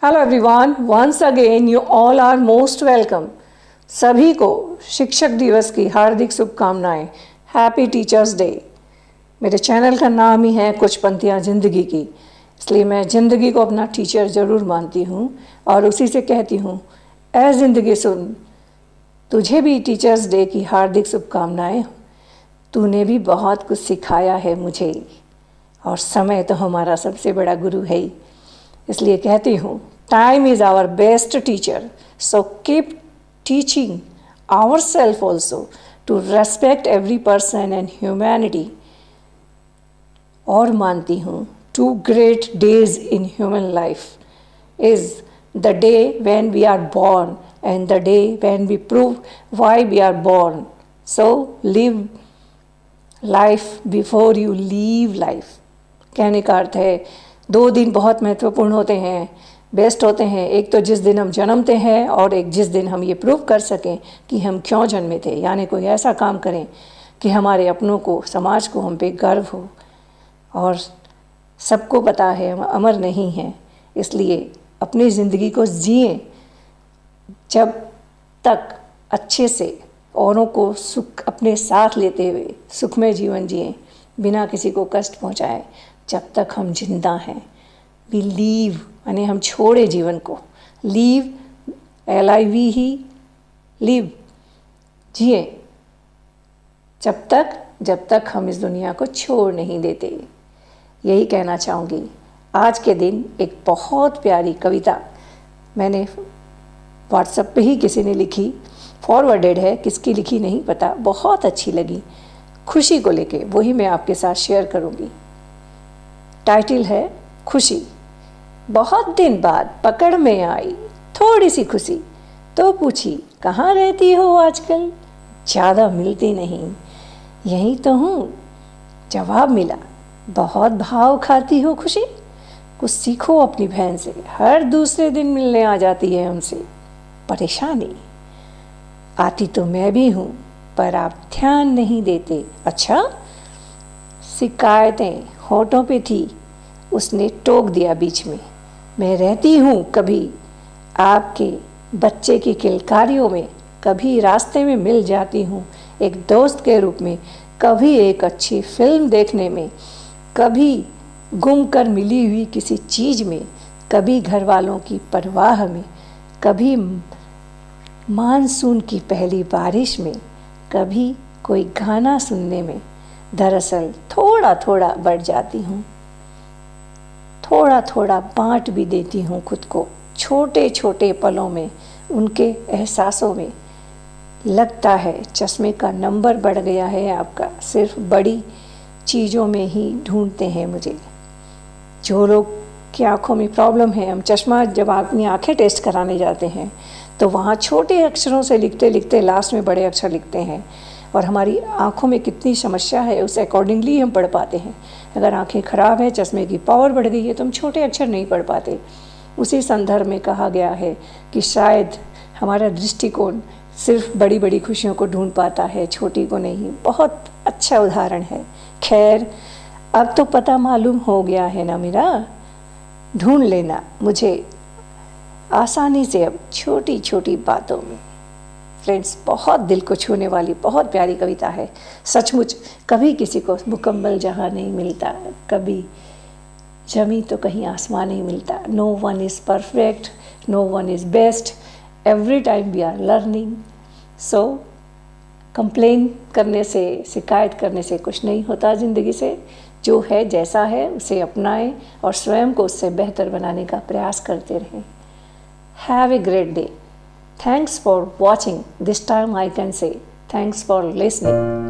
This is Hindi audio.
Hello everyone, once again you all are most welcome. सभी को शिक्षक दिवस की हार्दिक शुभकामनाएं। Happy teachers day. मेरे चैनल का नाम ही है कुछ पंक्तियाँ ज़िंदगी की, इसलिए मैं ज़िंदगी को अपना टीचर ज़रूर मानती हूँ और उसी से कहती हूँ, ऐ ज़िंदगी सुन, तुझे भी टीचर्स डे की हार्दिक शुभकामनाएं। तूने भी बहुत कुछ सिखाया है मुझे, और समय तो हमारा सबसे बड़ा गुरु है ही। इसलिए कहती हूँ, time is our best teacher, so keep teaching our self also to respect every person and humanity. और मानती हूँ, two great days in human life is the day when we are born and the day when we prove why we are born. So live life before you leave life. कहने का अर्थ है, 2 दिन बहुत महत्वपूर्ण होते हैं, बेस्ट होते हैं। एक तो जिस दिन हम जन्मते हैं, और एक जिस दिन हम ये प्रूव कर सकें कि हम क्यों जन्मे थे, यानी कोई ऐसा काम करें कि हमारे अपनों को, समाज को हम पे गर्व हो। और सबको पता है हम अमर नहीं हैं, इसलिए अपनी ज़िंदगी को जिए जब तक अच्छे से, औरों को सुख अपने साथ लेते हुए सुखमय जीवन जिए बिना किसी को कष्ट पहुंचाए, जब तक हम जिंदा हैं। वी लीव यानी हम छोड़े जीवन को, लीव LIV ही लीव, जिए जब तक हम इस दुनिया को छोड़ नहीं देते। यही कहना चाहूँगी। आज के दिन एक बहुत प्यारी कविता मैंने व्हाट्सएप पे ही किसी ने लिखी, फॉरवर्डेड है, किसकी लिखी नहीं पता, बहुत अच्छी लगी, खुशी को लेके, वही मैं आपके साथ शेयर करूँगी। टाइटल है खुशी। बहुत दिन बाद पकड़ में आई थोड़ी सी खुशी, तो पूछी कहाँ रहती हो आजकल, ज़्यादा मिलती नहीं, यहीं तो हूँ, जवाब मिला बहुत भाव खाती हो खुशी, कुछ सीखो अपनी बहन से, हर दूसरे दिन मिलने आ जाती है हमसे। परेशानी आती तो मैं भी हूँ, पर आप ध्यान नहीं देते। अच्छा, शिकायतें होठों पे थी, उसने टोक दिया बीच में। मैं रहती हूँ कभी आपके बच्चे की किलकारियों में, कभी रास्ते में मिल जाती हूँ एक दोस्त के रूप में, कभी एक अच्छी फिल्म देखने में, कभी गुम कर मिली हुई किसी चीज़ में, कभी घर वालों की परवाह में, कभी मानसून की पहली बारिश में, कभी कोई गाना सुनने में। दरअसल थोड़ा थोड़ा बढ़ जाती हूँ, थोड़ा थोड़ा बांट भी देती हूँ खुद को, छोटे छोटे पलों में, उनके एहसासों में। लगता है चश्मे का नंबर बढ़ गया है आपका, सिर्फ बड़ी चीज़ों में ही ढूंढते हैं मुझे। जो लोग की आँखों में प्रॉब्लम है, हम चश्मा जब अपनी आँखें टेस्ट कराने जाते हैं तो वहाँ छोटे अक्षरों से लिखते लिखते लास्ट में बड़े अक्षर लिखते हैं, और हमारी आँखों में कितनी समस्या है उस अकॉर्डिंगली हम पढ़ पाते हैं। अगर आँखें ख़राब है, चश्मे की पावर बढ़ गई है, तो हम छोटे अक्षर नहीं पढ़ पाते। उसी संदर्भ में कहा गया है कि शायद हमारा दृष्टिकोण सिर्फ बड़ी बड़ी खुशियों को ढूंढ पाता है, छोटी को नहीं। बहुत अच्छा उदाहरण है। खैर, अब तो पता मालूम हो गया है ना मेरा, ढूंढ लेना मुझे आसानी से अब छोटी छोटी बातों में। फ्रेंड्स, बहुत दिल को छूने वाली बहुत प्यारी कविता है सचमुच। कभी किसी को मुकम्मल जहाँ नहीं मिलता, कभी जमी तो कहीं आसमान नहीं मिलता। No one is perfect, no one is best, every time we are learning. So complain करने से, शिकायत करने से कुछ नहीं होता ज़िंदगी से। जो है जैसा है उसे अपनाएं और स्वयं को उससे बेहतर बनाने का प्रयास करते रहें। Have a great day. Thanks for watching. This time I can say thanks for listening.